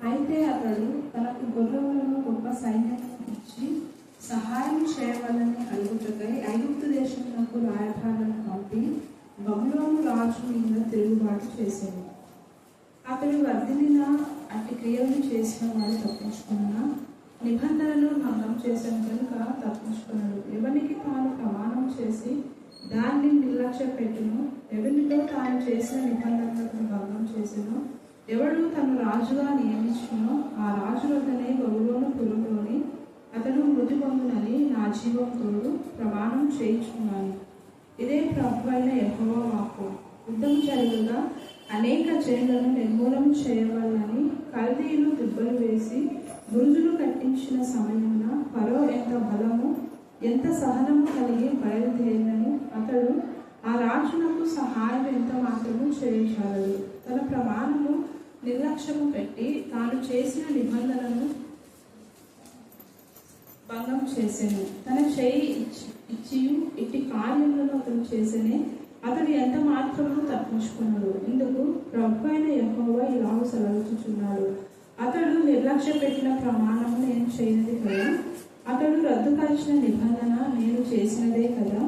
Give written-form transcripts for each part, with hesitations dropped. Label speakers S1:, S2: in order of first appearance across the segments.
S1: అయితే అతడు తనకు గొర్రెలను గొప్ప సైన్యం ఇచ్చి సహాయం చేయవాలని అడుగుటకై ఐగుప్తు దేశమునకు రాయబారులను పంపి బబులోను రాజు మీద తిరుగుబాటు చేశాడు. అతడు వర్ధిల్లిన అట్టి క్రియలను చేసిన వారు తప్పించుకున్న నిబంధనలు భంగం చేసిన కనుక తప్పించుకున్నాడు. ఎవరికి తాను ప్రమాణం చేసి దాన్ని నిర్లక్ష్య పెట్టును, ఎవరితో తాను చేసిన నిబంధనలను భంగం చేసినో, ఎవడు తను రాజుగా నియమించునో ఆ రాజు వద్దనే బబులోను పురంలోని అతడు మృతి పొందునని నా జీవం తోడు ప్రమాణం చేయించుకున్నాను. ఇదే ప్రభువైన యెహోవా వాక్కు. యుద్ధం జరుగుగా అనేక జనులను నిర్మూలన చేయవలనని కల్దీయులు దిబ్బలు వేసి బురుజులు కట్టించిన సమయమున ఫరో ఎంత బలము ఎంత సహనము కలిగి బయలుదేరినని అతడు ఆ రాజునకు సహాయం ఎంత మాత్రము చేయచాలడు. తన ప్రమాణము నిర్లక్ష్యము పెట్టి తాను చేసిన నిబంధనను భంగం చేసెను. తన చేయి ఇచ్చియు ఇట్టి కార్యములను అతను చేసెనే అతడు ఎంత మాత్రము తప్పించుకున్నాడు. ఇందుకు ప్రభువైన యెహోవా ఇలాగ సెలవిచ్చుచున్నాడు. అతడు నిర్లక్ష్య పెట్టిన ప్రమాణము నేను చేయనిది కదా, అతడు రద్దుపరిచిన నిబంధన నేను చేసినదే కదా,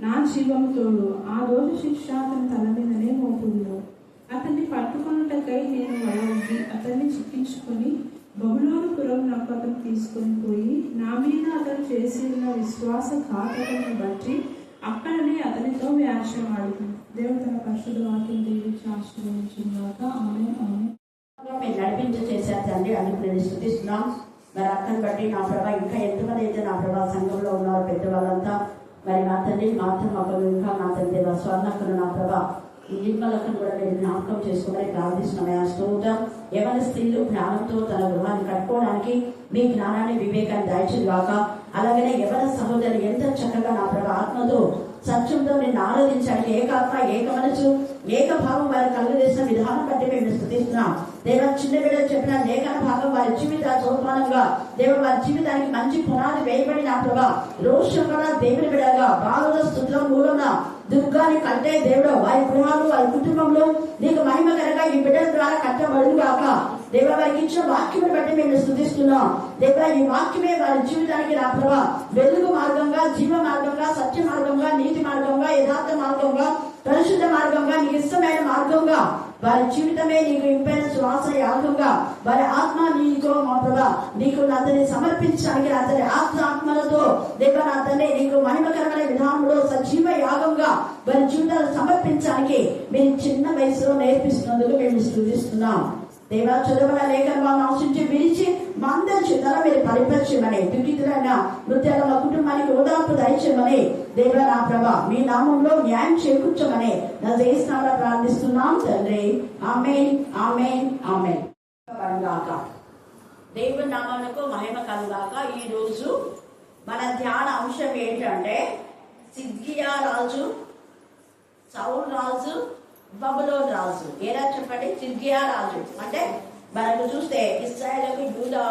S1: నా జీవము తోడు ఆ రోజు శిక్ష అతని తల మీదనే మోపుదును. అతన్ని పట్టుకొనుటకై నేను వలవద్ది అతన్ని చిక్కించుకొని బబులోను పురమునకు అతను తీసుకొని పోయి నా మీద అతను చేసి ఉన్న విశ్వాస ఘాతకులను బట్టి అక్కడనే అతనితో వ్యాఖ్యమాడుతుంది. దేవుడు తన పరిశుద్ధ వాక్యం దీవించి ఆశీర్వదించుగాక. ఆమేన్. ఆమేన్.
S2: మీరు నడిపించి చేశారు తండ్రి, అందుకు నేను స్తుతిస్తున్నాం. మరి అక్కని బట్టి నా ప్రభా ఇంకా ఎంతమంది అయితే నా ప్రభా సంఘంలో ఉన్నారు పెద్దవాళ్ళంతా, మరి నా తండ్రి మాత్రం ఒకరు ఇంకా నా తండ్రి స్వర్ణక్కను నా ప్రభా ఈ నిర్మలక్కను కూడా మీరు జ్ఞాపకం చేసుకోమని ప్రార్థిస్తున్నాం. స్తోత్రం. ఎవరి స్త్రీలు జ్ఞానంతో తన గృహాన్ని కట్టుకోవడానికి మీ జ్ఞానాన్ని వివేకాన్ని దాయిచుగాక. అలాగనే ఎవరి సహోదరు ఎంత చక్కగా నా ప్రభా ఆత్మతో సత్యంతో నిన్ను ఆరాధించడానికి ఏకాత్మ ఏక మనసు ఏకభావం వారి కలుగు చేసిన విధానం బట్టి మేము స్తుతిస్తున్నాం. దేవ చిన్న బిడ్డలు చెప్పిన లేఖన భాగం వారి జీవిత సోపానంగా దేవ వారి జీవితానికి మంచి పునాది వేయబడి నా ప్రభా రోషం కూడా దేవుని బిడ్డగా బాలుల స్థుతుల మూలన దుర్గాన్ని కట్టే దేవుడు వారి గృహాలు వారి కుటుంబంలో నీకు మహిమకరంగా ఈ బిడ్డల ద్వారా కట్టబడును కాక. దేవ వారికి ఇచ్చిన వాక్యం బట్టి మేము స్తుతిస్తున్నాం. దేవ ఈ వాక్యమే వారి జీవితానికి నా ప్రభా వెలుగు మార్గంగా జీవ మార్గంగా సత్య మార్గంగా నీతి మార్గంగా యథార్థ మార్గంగా పరిశుద్ధ మార్గంగా నీకు ఇష్టమైన మార్గంగా వారి జీవితమే నీకు ఇంపైన శ్వాస యాగంగా వారి ఆత్మ నీకు మా ప్రభా నీకు అతన్ని సమర్పించడానికి అతని ఆత్మలతో దేవ అతన్ని నీకు మహిమకరమైన విధానంలో సజీవ యాగంగా వారి జీవితాలు సమర్పించడానికి మీరు చిన్న వయసులో నేర్పిస్తున్నందుకు మేము స్తుతిస్తున్నాం. దేవా చదవన లేఖన వాళ్ళని ఆశించి విరిచి మా అందరి చేతన మీరు పరిపరిచమని దుఃఖితులైన నృత్యాల మా కుటుంబానికి ఓదార్పు దయచేయమని దేవ నా ప్రభా మీ నామంలో న్యాయం చేకూర్చమని నా దేశంలో ప్రార్థిస్తున్నాం తండ్రి. ఆమేన్. ఆమేన్. ఆమేన్. దేవుని నామమునకు మహిమ కలుగాక. ఈ రోజు మన ధ్యాన అంశం ఏంటంటే సిద్కియా రాజు, సౌలు రాజు, బబులోను రాజు. ఏరా చెప్పండి. సిద్కియా రాజు అంటే మనకు చూస్తే ఇశ్రాయేలు యూదా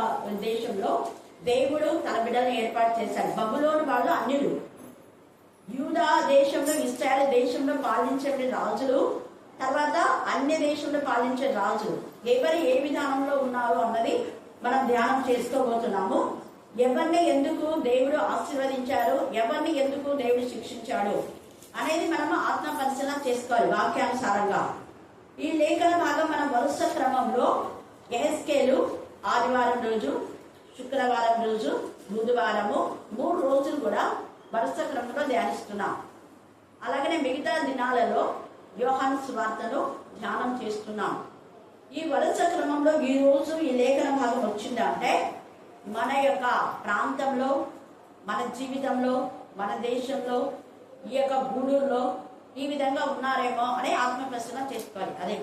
S2: దేశంలో దేవుడు తన బిడ్డలను ఏర్పాటు చేశాడు. బబులోను వాళ్ళు అన్యులు. యూదా దేశంలో ఇశ్రాయేలు దేశంలో పాలించే రాజులు, తర్వాత అన్య దేశంలో పాలించే రాజులు ఎవరు ఏ విధానంలో ఉన్నారు అన్నది మనం ధ్యానం చేసుకోబోతున్నాము. ఎవరిని ఎందుకు దేవుడు ఆశీర్వదించారు, ఎవరిని ఎందుకు దేవుడు శిక్షించాడు అనేది మనము ఆత్మ పరిశీలన చేసుకోవాలి వాక్యానుసారంగా. ఈ లేఖన భాగం మనం వరుస క్రమంలో యెహెజ్కేలు ఆదివారం రోజు, శుక్రవారం రోజు, బుధవారము 3 రోజులు కూడా వరుస క్రమంలో ధ్యానిస్తున్నాం. అలాగనే మిగతా దినాలలో యోహాను సువార్తను ధ్యానం చేస్తున్నాం. ఈ వరుస క్రమంలో ఈ రోజు ఈ లేఖన భాగం వచ్చిందంటే మన యొక్క ప్రాంతంలో, మన జీవితంలో, మన దేశంలో, ఈ యొక్క గూడూరులో ఈ విధంగా ఉన్నారేమో అని ఆత్మ పరిశీలన చేసుకోవాలి. అదే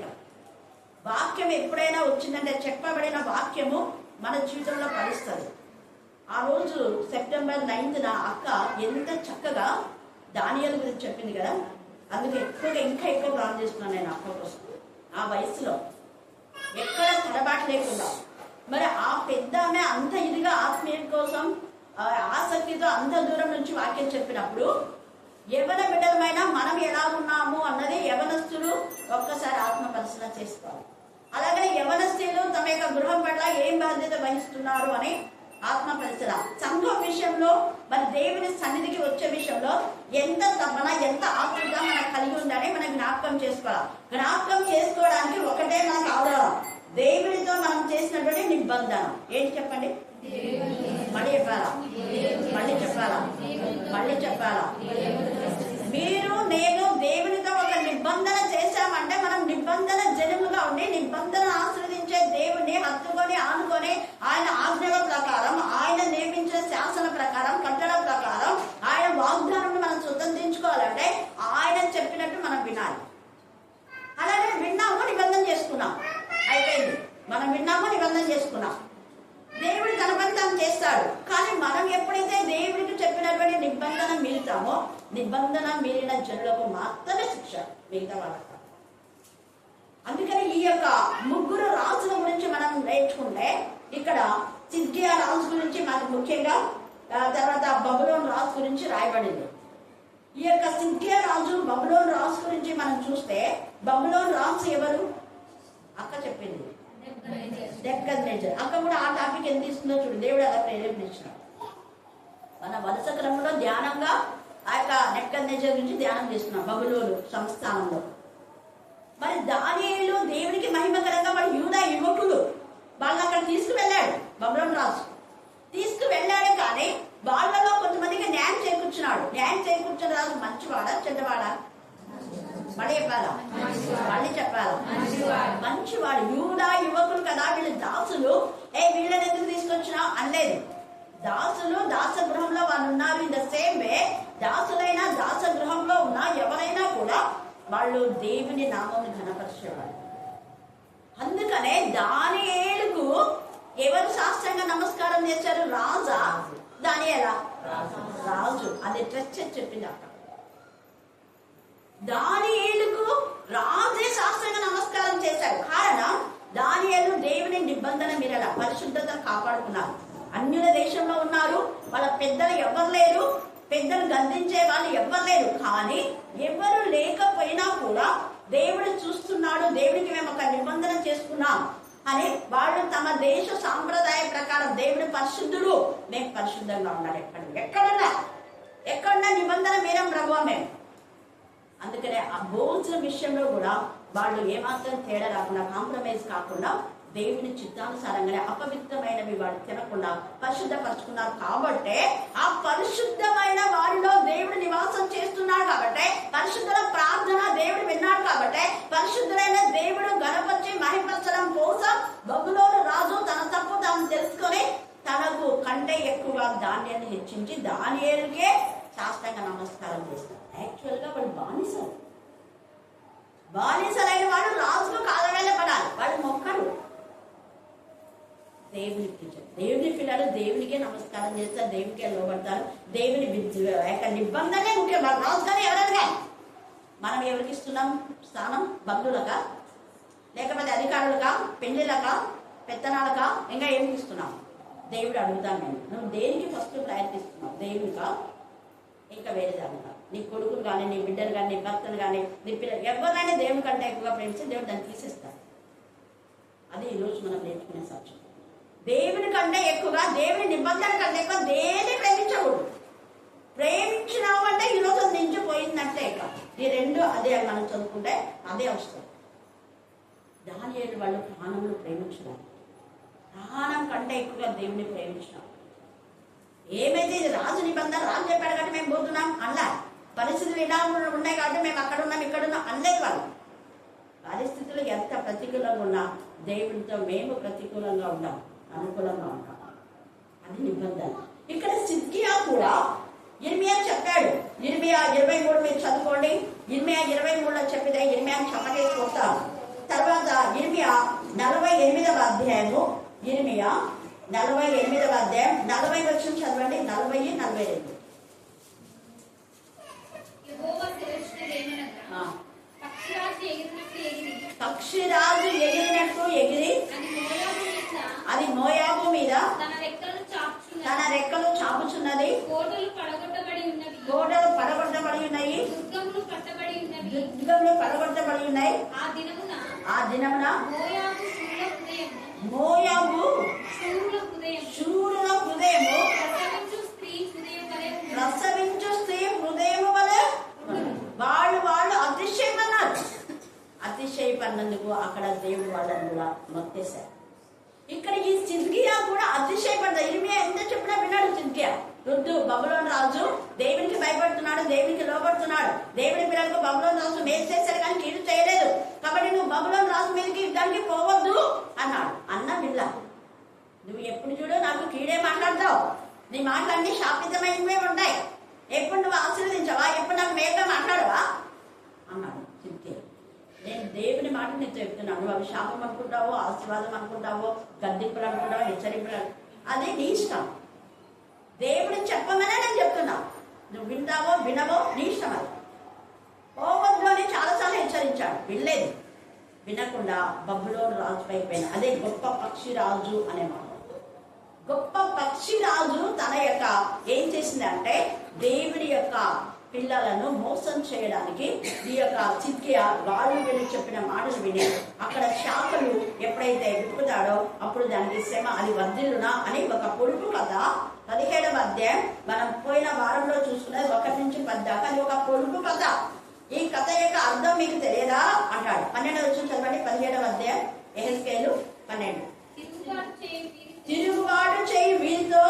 S2: వాక్యం ఎప్పుడైనా వచ్చిందంటే చెప్పబడిన వాక్యము మన జీవితంలో ఫలిస్తుంది. ఆ రోజు సెప్టెంబర్ 9న అక్క ఎంత చక్కగా దానియేలు గురించి చెప్పింది కదా, అందుకే ఇంకా ఎక్కువ ప్రార్థన చేస్తున్నాను నేను అక్క కోసం. ఆ వయసులో ఎక్కడ తడబాటు లేకుండా మరి ఆ పెద్ద ఆమె అంత ఇదిగా ఆత్మీయం కోసం ఆసక్తితో అంత దూరం నుంచి వాక్యం చెప్పినప్పుడు యవన బిడ్డలమైనా మనం ఎలా ఉన్నాము అన్నది యవనస్తులు ఒక్కసారి ఆత్మ పరిశీలన చేసుకోవాలి. అలాగనే యవనస్తులు తమ యొక్క గృహం పట్ల ఏం బాధ్యత వహిస్తున్నారు అని ఆత్మ పరిచయ. సంఘం విషయంలో మరి దేవుని సన్నిధికి వచ్చే విషయంలో ఎంత తపన ఎంత ఆత్మత మనకు కలిగి ఉందని మనం జ్ఞాపకం చేసుకోవాలి. జ్ఞాపకం చేసుకోవడానికి ఒకటే మనకు ఆధారం, దేవుడితో మనం చేసినటువంటి నిబంధన. ఏంటి చెప్పండి? మళ్ళీ చెప్పాలా? మళ్ళీ చెప్పాలా? మీరు నేను దేవునితో ఒక నిబంధన చేశామంటే మనం నిబంధన జనముగా ఉండి నిబంధన ఆశ్రదించే దేవుణ్ణి హత్తుకొని ఆనుకొని ఆయన ఆజ్ఞల ప్రకారం, ఆయన నియమించిన శాసన ప్రకారం, కట్టడ ప్రకారం ఆయన వాగ్దానం మనం స్వతంత్రించుకోవాలంటే ఆయన చెప్పినట్టు మనం వినాలి. అలాగే విన్నాము, నిబంధన చేసుకున్నాం, అయిపోయింది. మనం విన్నాము, నిబంధన చేసుకున్నాం. దేవుడు తన పని తాను చేస్తాడు. కానీ మనం ఎప్పుడైతే దేవుడికి చెప్పినటువంటి నిబంధన మీరుతామో, నిబంధన మీరిన జనులకు మాత్రమే శిక్ష, మిగతా వాళ్ళకి. అందుకని ఈ యొక్క ముగ్గురు రాజుల గురించి మనం నేర్చుకుంటే ఇక్కడ సిద్కియా రాజు గురించి మనకు ముఖ్యంగా, తర్వాత బబులోన్ రాజు గురించి రాయబడింది. ఈ యొక్క సిద్కియా రాజు బబులోన్ రాజు గురించి మనం చూస్తే, బబులోన్ రాజు ఎవరు? అక్క చెప్పింది, నెబుకద్నెజర్. అక్క కూడా ఆ టాపిక్ ఎంత ఇస్తుందో చూడు, దేవుడు అలా ప్రేరేపించాడు. మన వరుస క్రమంలో ధ్యానంగా ఆ యొక్క నెబుకద్నెజర్ గురించి ధ్యానం చేస్తున్నాం బబులోను సంస్థానంలో. మరి దానియేలు దేవునికి మహిమకరంగా వాడు యూదా యువకులు వాళ్ళని అక్కడ తీసుకువెళ్ళాడు. బబులోను రాజు తీసుకువెళ్ళాడు, కానీ వాళ్ళలో కొంతమందికి న్యాయం చేకూర్చున్నాడు. న్యాయం చేకూర్చిన రాజు మంచివాడా చెడ్డవాడా? మళ్ళీ చెప్పాలా? మంచివాడు. యూదా యువకులు కదా, వీళ్ళు దాసులు. వీళ్ళని ఎందుకు తీసుకొచ్చినా అనలేదు. దాసులు దాస గృహంలో వాళ్ళు ఉన్నారు. ఇన్ ద సేమ్ వే దాసులైనా దాస గృహంలో ఉన్న ఎవరైనా కూడా వాళ్ళు దేవుని నామమును ఘనపరిచేవాళ్ళు. అందుకనే దానియేలుకు ఎవరు సాష్టాంగ నమస్కారం చేశారు? రాజా దానియేలా? రాజు. అది ట్రస్ట్ చెప్పింది అక్కడ. దానియేలుకు రాజే శాస్త్రంగా నమస్కారం చేశారు. కారణం దానియేలు దేవుని నిబంధన మీరల పరిశుద్ధతను కాపాడుకున్నారు. అన్యుల దేశంలో ఉన్నారు, వాళ్ళ పెద్దలు ఎవ్వరు లేరు, పెద్దలు గద్దించే వాళ్ళు ఎవ్వరు లేరు. కానీ ఎవరు లేకపోయినా కూడా దేవుడు చూస్తున్నాడు, దేవుడికి మేము ఒక నిబంధన చేసుకున్నాం అని వాళ్ళు తమ దేశ సాంప్రదాయ ప్రకారం దేవుడు పరిశుద్ధుడు, మేము పరిశుద్ధంగా ఉండాలి. ఎక్కడున్నా నిబంధన మీరం ప్రభువా మేము. అందుకనే ఆ భోజనం విషయంలో కూడా వాళ్ళు ఏమాత్రం తేడా రాకుండా, కాంప్రమైజ్ కాకుండా దేవుని చిత్తానుసారంగానే అపవిత్రమైనవి వాడు తినకుండా పరిశుద్ధపరుచుకున్నారు. కాబట్టి ఆ పరిశుద్ధమైన వారిలో దేవుడు నివాసం చేస్తున్నాడు. కాబట్టి పరిశుద్ధుల ప్రార్థన దేవుడు విన్నాడు. కాబట్టి పరిశుద్ధులైన దేవుడు గణపరిచి మహిమపరచడం కోసం బబులోను రాజు తన తప్పు తాను తెలుసుకొని తనకు కంటే ఎక్కువ ధాన్యాన్ని హెచ్చించి దానియేలుకే శాస్త్రంగా నమస్కారం చేస్తారు. యాక్చువల్ గా వాడు బానిసలైన వాడు రాజుకు కాలవేళ పడాలి, వాడు మొక్కడు. దేవుని పిల్లలు దేవునికే నమస్కారం చేస్తారు, దేవునికే లోబడతారు. దేవుని యొక్క నిబంధనే ముఖ్యం. రాజుగానే ఎవరైనా మనం ఎవరికి ఇస్తున్నాం స్థానం? బంధువులకా, లేకపోతే అధికారులకా, పెళ్లిలకా, పెత్తనాలకా, ఇంకా ఏమి ఇస్తున్నాం? దేవుడు అడుగుతాను నేను, నువ్వు దేనికి ఫస్ట్ ప్రయత్నిస్తున్నావు? దేవునికా, ఇంకా వేరే దానికా? నీ కొడుకులు కానీ, నీ బిడ్డలు కానీ, నీ భర్తలు కానీ, నీ పిల్లలు ఎవరినైనా దేవుని కంటే ఎక్కువగా ప్రేమిస్తే దేవుడు దాన్ని తీసేస్తాడు. అది ఈరోజు మనం నేర్చుకునే సాక్ష్యం. దేవుని కంటే ఎక్కువగా, దేవుని నిబంధన కంటే ఎక్కువ దేన్ని ప్రేమించకూడదు. ప్రేమించినావు అంటే ఈరోజు నించిపోయిందంటే ఇక ఈ రెండు అదే మనం చదువుకుంటే అదే వస్తుంది. దానియేలు వాళ్ళు ప్రాణంలో ప్రేమించినారు, ప్రాణం కంటే ఎక్కువగా దేవుని ప్రేమించినారు. ఏమైతే ఇది రాజు నిబంధన, రాజు చెప్పాడు కాబట్టి మేము పోతున్నాం అలా, పరిస్థితులు ఇలా ఉన్నాయి కాబట్టి మేము అక్కడ ఉన్నాం ఇక్కడ ఉన్నాం అనలేదు. వాళ్ళు పరిస్థితులు ఎంత ప్రతికూలంగా ఉన్నా దేవునితో మేము ప్రతికూలంగా ఉంటాం, అనుకూలంగా ఉంటాం. అది నిబంధన. ఇక్కడ సిద్కియా కూడా ఇర్మియా చెప్పాడు. ఇర్మియా 23 మీరు చదువుకోండి. ఇర్మియా 23లో చెప్పితే ఇర్మియాని చెప్పకేసుకుంటాం. తర్వాత ఇర్మియా 48వ అధ్యాయము, ఇర్మియా 48వ అధ్యాయం 40 వచ్చిన చదవండి. 40, 42. పక్షిరాజు ఎగిరినట్టు ఎగిరి అది మోయాబు మీద తన రెక్కలు చాపుచున్నది. కోటలు పడగొట్టబడి ఉన్నాయి, దుర్గములు పడగొట్టబడి ఉన్నాయి. ఆ దినమున మోయాబు శూరుల హృదయము ప్రసవించు స్త్రీ హృదయము వలె వాళ్ళు అతిశయపన్నారు. అతిశయపడినందుకు అక్కడ దేవుడు వాళ్ళని కూడా మొత్తేశారు. ఇక్కడ ఈ సిద్కియా కూడా అతిశయపడ్డా. ఇర్మియా ఎంత చెప్పినా విన్నాడు సిద్కియా. వద్దు, బబులోను రాజు దేవునికి భయపడుతున్నాడు, దేవునికి లోబడుతున్నాడు, దేవుని పిల్లలకు బబులోను రాజు మేలు చేశాడు కానీ కీడు చేయలేదు, కాబట్టి నువ్వు బబులోను రాజు మీదకి యుద్ధానికి పోవద్దు అన్నాడు. అన్న విల్ల, నువ్వు ఎప్పుడు చూడు నాకు కీడే మాట్లాడతావు, నీ మాటలన్నీ శాపితమైనవే ఉంటాయి, ఎప్పుడు నువ్వు ఆశీర్వదించవా, ఎప్పుడు నాకు మేలుగా మాట్లాడవా అన్నాడు సిద్కియా. నేను దేవుని మాట నేను చెప్తున్నాను. నువ్వు అవి శాపం అనుకుంటావో, ఆశీర్వాదం అనుకుంటావో, గద్దింపులు అనుకుంటావో, హెచ్చరింపులు, అది నీ ఇష్టం. దేవుడిని చెప్పమనే నేను చెప్తున్నా. నువ్వు వింటావో వినవో నీ ఇష్టం. అది పోవద్దు అని చాలాసార్లు హెచ్చరించాడు, వినలేదు. వినకుండా బబులోను రాజు అయిపోయిన అదే గొప్ప పక్షి రాజు అనే మాట. గొప్ప పక్షి రాజు తన యొక్క ఏం చేసిందంటే దేవుడి యొక్క పిల్లలను మోసం చేయడానికి ఈ యొక్క సిద్కియా వాళ్ళు వెళ్ళి చెప్పిన మాటలు విని అక్కడ శాఖలు ఎప్పుడైతే విప్పుతాడో అప్పుడు దానికి శ్రమ అది వర్ధిల్లునా అని ఒక పొడుపు కథ 17వ అధ్యాయం మనం పోయిన వారంలో చూసుకున్నది 1 నుంచి 10 దాకా. అది ఒక పొడుపు కథ. ఈ కథ యొక్క అర్థం మీకు తెలియదా అంటాడు. 12వ వచనం చదవండి. 17వ అధ్యాయం యెహెజ్కేలు 12. తిరుగుబాటు చేయి వీరితో,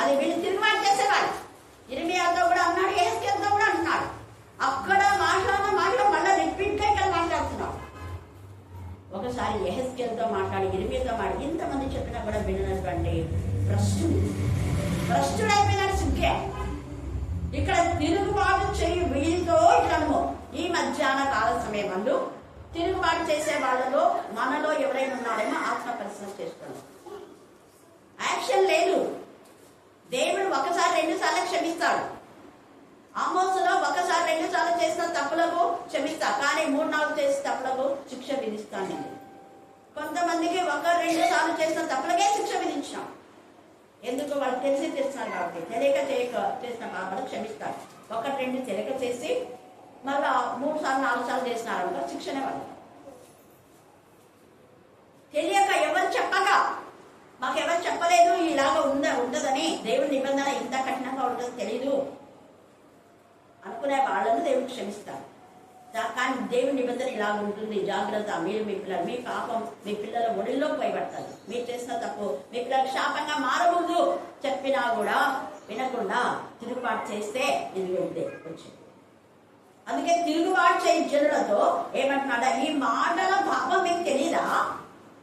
S2: అది వీళ్ళు తిరుగుబాటు చేసేవాడు. ఇర్మియాతో కూడా అన్నాడు, యెహెజ్కేలుతో కూడా అంటున్నాడు. అక్కడ మాట్లాడిన మాటలు మళ్ళీ రిపీట్ గా ఇక్కడ మాట్లాడుతున్నాడు. ఒకసారి యెహెజ్కేలుతో మాట్లాడి ఇర్మియాతో మాట్లాడి ఇంతమంది చెప్పినా కూడా విననటువంటి భ్రష్టుడైపోయినాడు సిద్కియా. ఇక్కడ తిరుగుబాటు చేయి వీరితో ఇట్లను ఈ మధ్యాహ్న కాల సమయమందు తిరుగుబాటు చేసే వాళ్ళలో మనలో ఎవరైనా ఉన్నాడేమో ఆత్మ పరిశీలన చేస్తున్నాం. యాక్షన్ లేదు. దేవుడు 1 సారి 2 సార్లు క్షమిస్తాడు. ఆమోసులో 1 సారి 2 సార్లు చేసిన తప్పులకు క్షమిస్తా, కానీ 3, 4 చేసిన తప్పులకు శిక్ష విధిస్తాను. కొంతమందికి 1, 2 సార్లు చేసిన తప్పులకే శిక్ష విధించాం. ఎందుకు? వాళ్ళు తెలిసి చేస్తున్నారు కాబట్టి. తెలియక చేసిన పాపలు క్షమిస్తారు. 1, 2 తెలియక చేసి మళ్ళా 3 సార్లు 4 సార్లు చేసినారంటే శిక్షనే వాళ్ళు. తెలియక ఎవరు చెప్పక, మాకెవరు చెప్పలేదు ఇలాగ ఉండదని, దేవుడి నిబంధన ఇంత కఠినంగా ఉంటుందని తెలీదు అనుకునే వాళ్ళను దేవుడు క్షమిస్తారు. కానీ దేవుడి నిబంధన ఇలాగ ఉంటుంది, జాగ్రత్త, మీరు మీ పిల్లలు, మీ పాపం మీ పిల్లల ఒడిలో పోయబడతారు, మీరు చేసిన తప్పు మీ పిల్లలకు శాపంగా మారకూడదు చెప్పినా కూడా వినకుండా తిరుగుబాటు చేస్తే ఇది వెళ్తే వచ్చింది. అందుకే తిరుగుబాటు చేయ జనులతో ఏమంటున్నాడా, ఈ మాటల భావం మీకు తెలీదా,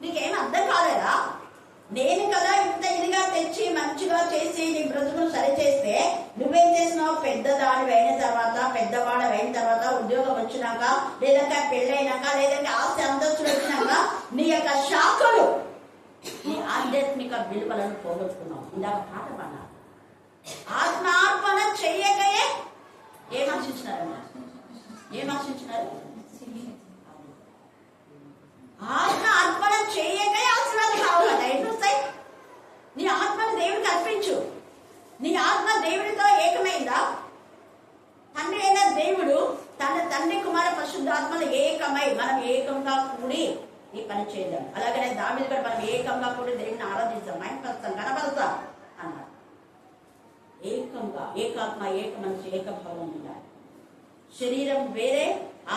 S2: నీకేం అర్థం కాలేదా, నేను కదా ఇంత ఇదిగా తెచ్చి మంచిగా చేసి నీ బ్రతుకును సరిచేస్తే నువ్వేం చేసినావు, పెద్దదాని అయిన తర్వాత, పెద్దవాడు అయిన తర్వాత, ఉద్యోగం వచ్చినాక, లేదంటే పెళ్ళైనాక, లేదంటే ఆస్తి అంతస్తులు వచ్చినాక నీ యొక్క శాఖలు, నీ ఆధ్యాత్మిక విలువలను పోగొట్టుకున్నావు. ఇందాక పాట పడినా ఆత్మార్పణ చెయ్యకయే ఏం ఆశించినారమ్మా, ఏం ఆశించినారు? ఆత్మ అర్పణ చేయకయే ఆశీర్వాదం కావాలట. ఎన్నొస్తాయి? నీ ఆత్మను దేవుడికి అర్పించు. నీ ఆత్మ దేవుడితో ఏకమైందా? తండ్రి అయిన దేవుడు తన తండ్రి కుమార పరిశుద్ధాత్మలు ఏకమై మనం ఏకంగా కూడి ఈ పని చేద్దాం. అలాగనే దావీదు కూడా మనం ఏకంగా కూడి దేవుడిని ఆరాధిస్తాం, మైంపరుస్తాం, కనపరుస్తాం అన్నాడు. ఏకంగా, ఏకాత్మ, ఏక మనసు, ఏకభావం ఉండాలి. శరీరం వేరే,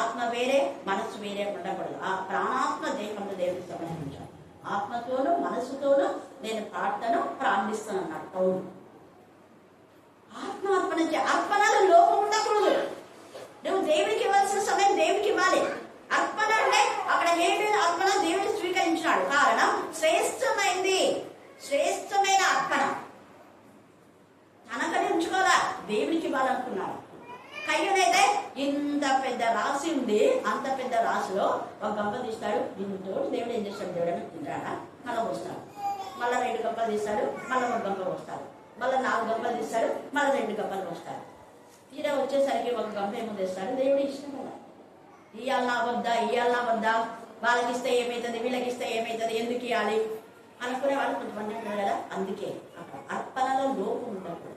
S2: ఆత్మ వేరే, మనసు వేరే ఉండకూడదు. ఆ ప్రాణాత్మ దేహంలో దేవుడికి సమర్పించాలి. ఆత్మతోనూ మనసుతోనూ నేను ప్రార్థిస్తాను అన్నాడు పౌలు. ఆత్మ అర్పణ అర్పణలో లోపం ఉండకూడదు. నువ్వు దేవుడికి ఇవ్వాల్సిన సమయం దేవుడికి ఇవ్వాలి. అర్పణ అంటే అక్కడ ఏమి అర్పణ దేవుడు స్వీకరించినాడు. కారణం శ్రేష్టమైంది, శ్రేష్టమైన అర్పణ తనకని ఉంచుకోవాలా, దేవుడికి ఇవ్వాలనుకున్నాడు. కయ్యనైతే ఇంత పెద్ద రాశి ఉంది, అంత పెద్ద రాశిలో ఒక గంప తీస్తాడు, దీంతో దేవుడు ఏం చేస్తాడు, దేవుడని తింటాడా, మళ్ళీ వస్తాడు, మళ్ళీ 2 గంపలు తీస్తాడు, మళ్ళీ 1 గంప వస్తాడు, మళ్ళీ 4 గంపలు తీస్తాడు, మళ్ళీ 2 గంపలు వస్తాడు. తీరా వచ్చేసరికి 1 గంప ఏమో తెస్తాడు. దేవుడు ఇష్టం కదా, ఇయ్యాలనా వద్దా, వాళ్ళకి ఇస్తే ఏమవుతుంది, వీళ్ళకి ఇస్తే ఏమవుతుంది, ఎందుకు ఇవ్వాలి అనుకునే వాళ్ళు కొంతమంది ఉంటారు కదా. అందుకే అక్కడ అర్పణలో లోపం ఉండకూడదు.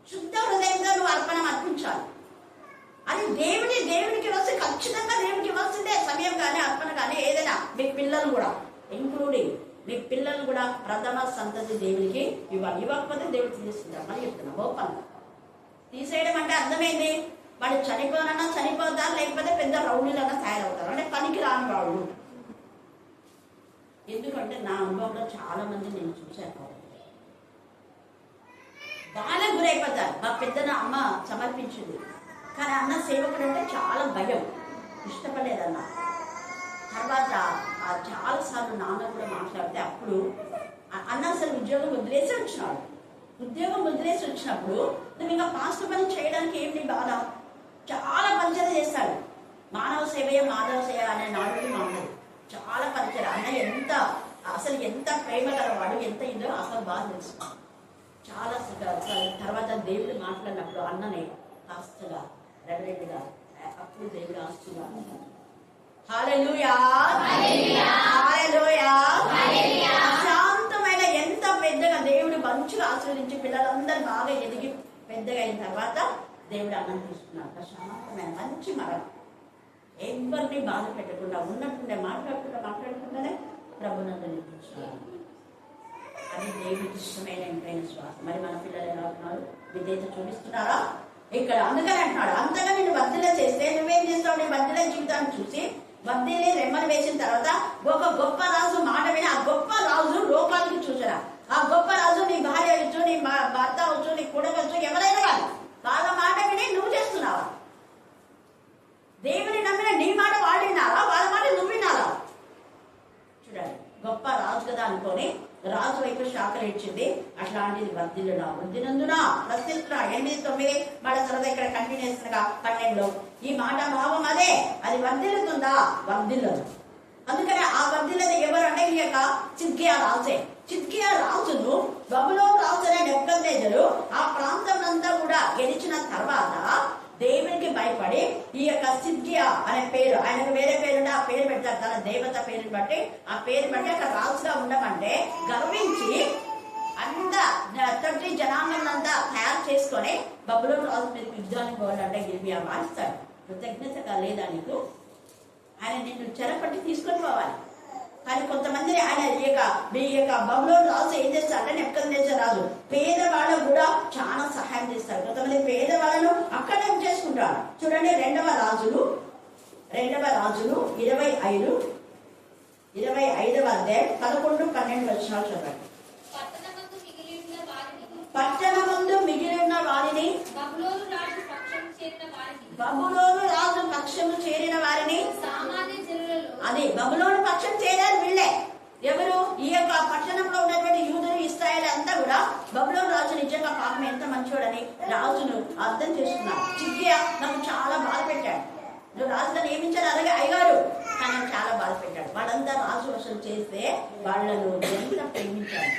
S2: శుద్ధ హృదయంతో నువ్వు అర్పణ అర్పించాలి. అది దేవుడికి వస్తే ఖచ్చితంగా దేవుడికి ఇవ్వాల్సిందే. సమయం కానీ, అర్పణ కానీ, ఏదైనా మీ పిల్లలు కూడా ఇంక్లూడింగ్ మీ పిల్లలు కూడా ప్రథమ సంతతి దేవునికి ఇవ్వాలి. ఇవ్వకపోతే దేవుడు తీసుకుంటారు. మళ్ళీ చెప్తున్నా, ఓపెన్ తీసేయడం అంటే అర్థమైంది, వాళ్ళు చనిపోనన్నా చనిపోతారు, లేకపోతే పెద్ద రౌడీలన్నా తయారవుతారు, అంటే పనికి రాని వాళ్ళు. ఎందుకంటే నా అనుభవంలో చాలా మంది నేను చూశాను, బాగా గురైపోతారు. మా పెద్దన అమ్మ సమర్పించింది, కానీ అన్న సేవకుడు అంటే చాలా భయం, ఇష్టపడలేదన్న. తర్వాత చాలాసార్లు నాన్న కూడా మాట్లాడితే అప్పుడు అన్న అసలు ఉద్యోగం వదిలేసి వచ్చినాడు. ఉద్యోగం వదిలేసి వచ్చినప్పుడు నువ్వు ఇంకా పాస్టర్ పని చేయడానికి ఏమి బాధ, చాలా పరిచయం చేస్తాడు. మానవ సేవయే మాధవ సేవ అనే నాడు మానదు, చాలా పరిచయం. అన్న ఎంత అసలు ఎంత ప్రేమ గలవాడు, ఎంత ఇదో అసలు బాగా తెలుసుకున్నాడు. చాలా తర్వాత దేవుడు మాట్లాడినప్పుడు అన్ననే కాస్తగా రెవరెంట్గా అప్పుడు దేవుడు ఆస్తుగా హల్లెలూయా హల్లెలూయా శాంతమైన ఎంత పెద్దగా దేవుడు మంచిగా ఆశీర్వదించి పిల్లలందరూ బాగా ఎదిగి పెద్దగా అయిన తర్వాత దేవుడు అన్నం తీసుకున్నాడు. ప్రశాంతమైన మంచి మరణం, ఎవరిని బాధ పెట్టకుండా ఉన్నట్టుండే మాట్లాడుకుంటూనే ప్రభునందు నిర్మించుకున్నాడు. అది దేవుడికి ఇష్టమైన ఇంపైన శ్వాస. మరి మన పిల్లలు ఎలా ఉన్నారు, విధేయత చూపిస్తున్నారా? ఇక్కడ అందుకని అంటున్నాడు, అంతగా నేను వర్ధిల్ల చేస్తే నువ్వేం చేస్తావు? నీ వర్ధిల్ల జీవితాన్ని చూసి వర్ధిల్లి రెమ్మలు వేసిన తర్వాత ఒక గొప్ప రాజు మాట విని ఆ గొప్ప రాజు లోకానికి చూసారా. ఆ గొప్ప రాజు నీ భార్య అవచ్చు, నీ భర్త అవచ్చు, నీ కొడుకు ఎవరైనా కాదు, వాళ్ళ మాట విని నువ్వు చేస్తున్నావా? దేవుని నమ్మిన నీ మాట వాళ్ళు వినాలా, వాళ్ళ మాట నువ్వు వినాలా? చూడండి, గొప్ప రాజు కదా అనుకొని రాజు వైపు శాఖలు ఇచ్చింది. అట్లాంటిది వర్ధిల్లునా వృద్ధినందున ప్రస్తుతున్నా 8-9 మన తర్వాత ఇక్కడ కంటిన్యూస్ గా 12లో ఈ మాట భావం అదే, అది వర్ధిల్లుతుందా? వర్ధిల్లదు. అందుకని ఆ వర్ధిల్లది ఎవరు అంటే ఈ యొక్క చిద్కియా రాజే. చిద్కియా రాజును బబులోను రాజు అనే నెబుకద్నెజరు ఆ ప్రాంతం అంతా కూడా గెలిచిన తర్వాత దేవునికి భయపడి ఈ యొక్క సిద్కియా అనే పేరు, ఆయనకు వేరే పేరుంటే ఆ పేరు పెడతారు, తన దేవత పేరుని బట్టి ఆ పేరు బట్టి అక్కడ రాజుగా ఉండమంటే గర్వించి అంతా తొట్టి జనాంగంతా తయారు చేసుకొని బబులోను రాజు మీద యుద్ధానికి పోవాలంటే గిర్మియా మారుస్తాడు. కృతజ్ఞతగా లేదా నీకు? ఆయన నిన్ను చెరపట్టి తీసుకొని పోవాలి. కానీ కొంతమంది ఆయన ఈ యొక్క బబులోను రాజు ఏం చేస్తారంటే నెబుకద్నెజరు రాజు పేదవాళ్ళకు కూడా చాలా సహాయం చేస్తారు. కొంతమంది పేదవాళ్ళను అక్కడే చేసుకుంటారు. చూడండి, 2వ రాజులు 25వ అధ్యాయం 11-12 వచనాలు చదవండి. పట్టణమందు మిగిలి ఉన్న వారిని బబులోను రాజు పక్షము చేరిన వారిని, అది బబులోను పక్షం చేరారు వీళ్ళే. ఎవరు? ఈ యొక్క పట్టణంలో ఉన్నటువంటి యూదులు, ఇశ్రాయేలు అంతా కూడా బబులోను రాజు నిజంగా పాపం ఎంత మంచోడని రాజును అర్థం చేసుకున్నారు. చిద్కియా నాకు చాలా బాధ పెట్టాడు, నువ్వు రాజుగా నియమించాడు, అలాగే అయ్యారు, కానీ చాలా బాధ పెట్టాడు. వాళ్ళంతా రాజు వసూలు చేస్తే వాళ్ళను ఎంత ప్రేమించాడు.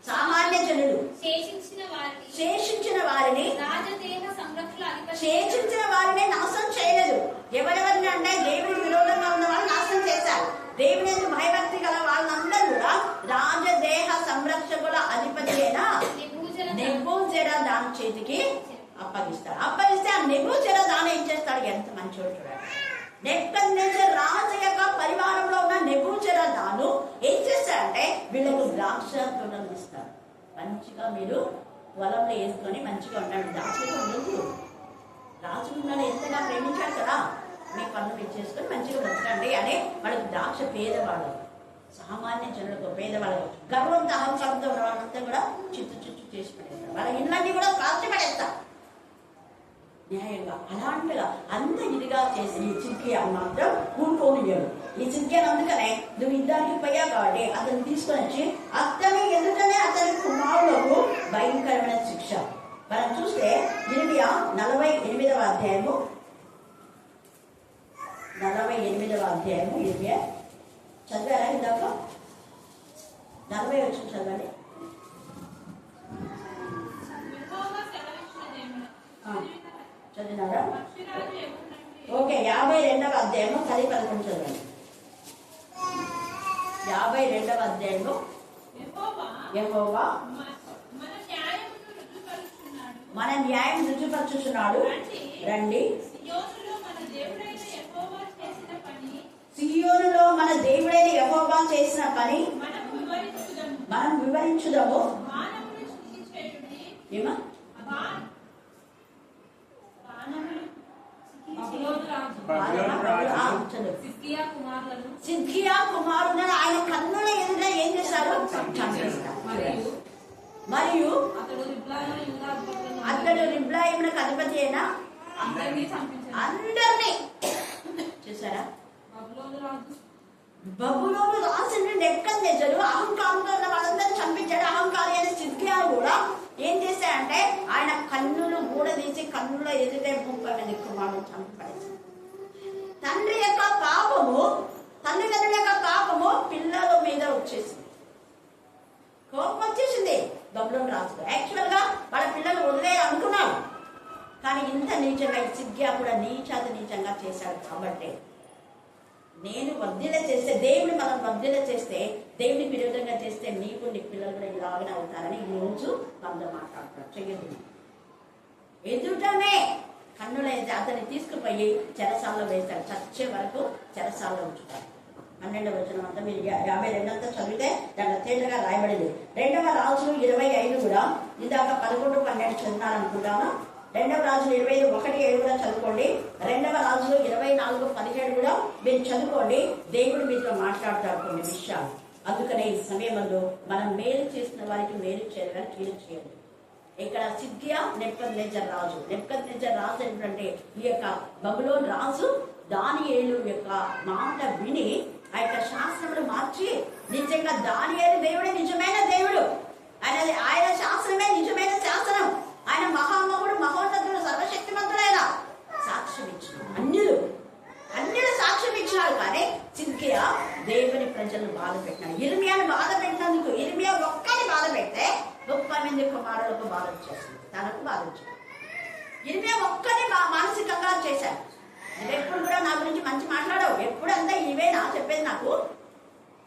S2: సామాన్య జనులు శేషించిన వారిని నాశనం చేయలేదు. ఎవరెవరిని అంటే దేవుడికి విరోధంగా ఉన్న వాళ్ళు నాశనం చేశారు. దేవుని భయభక్తి గల వాళ్ళందరూ కూడా రాజదేహ సంరక్షకుల అధిపతి అయిన నెబూజరదాను చేతికి అప్పగిస్తే ఆ నెబూజరదాను ఏం చేస్తాడు? ఎంత మంచోడు చూడండి. నెబుకద్నెజరు రాజు యొక్క పరివారంలో ఉన్న నెబూజరదాను ఏం చేస్తాడంటే వీళ్ళకు ద్రాక్ష తోటలు ఇస్తాడు. మంచిగా మీరు పొలంలో వేసుకొని మంచిగా ఉండండి, ద్రాక్షగా ఉండదు. రాజు మిమ్మల్ని ఎంతగా ప్రేమించాడు కదా, మీ పనులు పెంచేసుకొని మంచిగా బ్రతకండి అని వాళ్ళకి ద్రాక్ష పేదవాళ్ళు, సామాన్య జనులకు, పేదవాళ్ళకు, గర్వంతో అహంకారంతో ఉన్న వాళ్ళంతా కూడా చిత్తు చేసి పడేస్తారు. వాళ్ళ ఇళ్ళన్నీ కూడా కాల్చి పడేస్తారు న్యాయంగా. అలాంటిగా అంత ఇదిగా చేసి ఈ చిద్కియా మాత్రం ఊరుకోనియడు. ఈ చిద్కియా అందుకనే నువ్వు యుద్ధానికి పోయావు కాబట్టి అతను తీసుకొని వచ్చి అతని ఎదుటనే అతని కుమారులకు భయంకరమైన శిక్ష. మనం చూస్తే ఇర్మియా 48వ అధ్యాయము ఇర్మియా చదివారా? ఇందాక 40 వచ్చి చదవండి. చదివినారా? ఓకే, 52వ అధ్యాయము 10-11 చదవండి. 52వ అధ్యాయము యెహోవా మన న్యాయం రుజుపరచుచున్నాడు. రండి, సియోనులో మన దేవుడైన యెహోవా చేసిన పని మనం వివరించుదాము. ఏమా సిద్కియా కుమారులను ఆయన కన్నుల ఎదుట ఏం చేశారు? చంపేస్తారు. మరియు అతడు రిబ్లాయిమునకు అధిపతి అయినా అందరినీ చేశారా? బబులోను రాజుని నెబుకద్నెజరు అహంకారంతో ఉన్న వాళ్ళందరినీ చంపించాడు. అహంకారి అయిన సిద్కియా కూడా ఏం చేశాడంటే ఆయన కన్నులు ఊడదీసి కన్నుల ఎదుటే 30 మంది కుమారులను చంపేశాడు. తండ్రి యొక్క పాపము, తల్లిదండ్రుల యొక్క పాపము పిల్లల మీద వచ్చేసింది. కోపం వచ్చేసింది బబులోను రాజుకు. యాక్చువల్ గా వాళ్ళ పిల్లలు వదిలే అనుకున్నాడు, కానీ ఇంత నీచంగా సిద్కియా కూడా నీచంగా చేశాడు. కాబట్టి నేను వర్ధిల్ల చేస్తే, దేవుని మనం వర్ధిల్ల చేస్తే, దేవుని విరోధంగా చేస్తే నీకు నీ పిల్లలు కూడా ఇలాగనే అవుతారని ఈ రోజు మనతో మాట్లాడతారు. చెయ్యండి. ఎదుటనే కన్నుల అతన్ని తీసుకుపోయి చెరసాలలో వేస్తారు. చచ్చే వరకు చెరసాలలో ఉంచుతారు. 12వ వచనం అంతా మీరు 52 అంతా చదివితే దాంట్లో తేటగా రాయబడింది. 2వ రాజులు 25 కూడా ఇందాక 11, 12 చదివినారనుకుంటాను. 2వ రాజులు 25, 1-7 కూడా చదువుకోండి. 2వ రాజులు 24, 17 కూడా మీరు చదువుకోండి. దేవుడు మీతో మాట్లాడతాడు కొన్ని విషయాలు. అందుకనే ఈ సమయంలో మనం మేలు చేసిన వారికి మేలు చేయాలని కీడు చేయాలి. ఇక్కడ సిద్కియా నెబుకద్నెజర్ రాజు. నెబుకద్నెజర్ రాజు ఏంటంటే ఈ యొక్క బబులోను రాజు దానియేలు యొక్క మాట విని ఆ యొక్క శాస్త్రములు మార్చి, నిజంగా దానియేలు దేవుడే నిజమైన దేవుడు, ఆయన శాస్త్రమే నిజమైన శాస్త్రం, ఆయన మహామహుడు, మహోన్నతుడు, సర్వశక్తిమంతుడైన సాక్ష్యం ఇచ్చినాడు. అన్యులు సాక్ష్యం ఇచ్చినాడు. కానీ సిద్కియా దేవుని ప్రజలను బాధ పెట్టినాడు. ఇర్మియాను బాధ పెట్టినందుకు, ఇర్మియా ఒక్కని బాధ పెడితే 30 మంది కుమారులకు బాధ వచ్చేసింది, తనకు బాధ వచ్చింది. ఇర్మియా ఒక్కని మానసికంగా చేశాడు. నువ్వెప్పుడు కూడా నా గురించి మంచి మాట్లాడవు, ఎప్పుడంతా ఇవేనా చెప్పేది నాకు?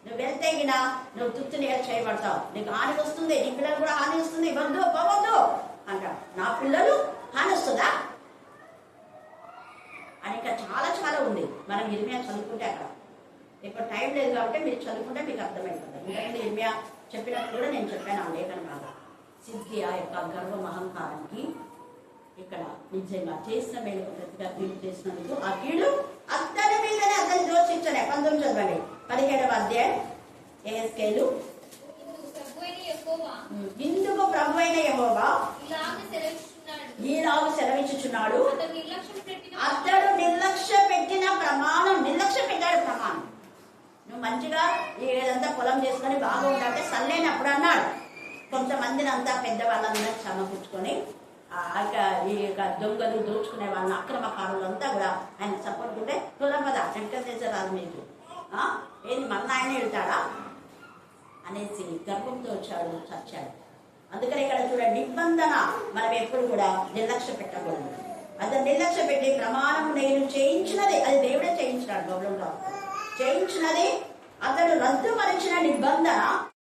S2: నువ్వు వెళ్తే గినా నువ్వు తుత్తునిగా చేయబడతావు, నీకు హాని వస్తుంది, నీ పిల్లలు కూడా హాని వస్తుంది, వద్దు పోవద్దు అంటాడు. నా పిల్లలు హాని వస్తుందా అని ఇంకా చాలా ఉంది. మనం ఇర్మియా చదువుకుంటే అక్కడ ఇప్పుడు టైం లేదు కాబట్టి మీరు చదువుకుంటే మీకు అర్థమైపోతుంది. ఎందుకంటే ఇర్మియా చెప్పినప్పుడు కూడా నేను చెప్పాను ఆ లేఖనం బాగా. సిద్కియా యొక్క గర్వం, అహంకారానికి ఇక్కడ నిజంగా చేసిన మేలు ప్రతిగా కీడు చేసినందుకు ఆ కీడు అతని మీదనే అతన్ని దోషించలే. 19 చదవండి. 17వ అధ్యాయం యెహెజ్కేలు. ఇందుకు ప్రభు అయిన యెహోవా ఈలాగు సెలవిచ్చుచున్నాడు, అతడు నిర్లక్ష్య పెట్టిన ప్రమాణం, నిర్లక్ష్య పెట్టాడు ప్రమాణం. నువ్వు మంచిగా ఏదంతా పొలం చేసుకొని బాగా ఉండాలంటే సల్లేనప్పుడు అన్నాడు. కొంతమందిని అంతా పెద్దవాళ్ళందరూ సమకూర్చుకొని ఈ దొంగలు దోచుకునే వాళ్ళని, అక్రమకారులంతా కూడా ఆయన సపోర్ట్ ఉంటే తులపద నెబుకద్నెజర్ రాజు నీకు ఏది మళ్ళీ ఆయన వెళ్తాడా అనేసి గర్వంతో వచ్చాడు, చచ్చాడు. అందుకని ఇక్కడ చూడండి, నిబంధన మనం ఎప్పుడు కూడా నిర్లక్ష్య పెట్టకూడదు. అతను నిర్లక్ష్య పెట్టి ప్రమాణం నేను చేయించినది, అది దేవుడే చేయించినాడు. బబులోను రాజు చేయించినది, అతడు రద్దుపరిచిన నిబంధన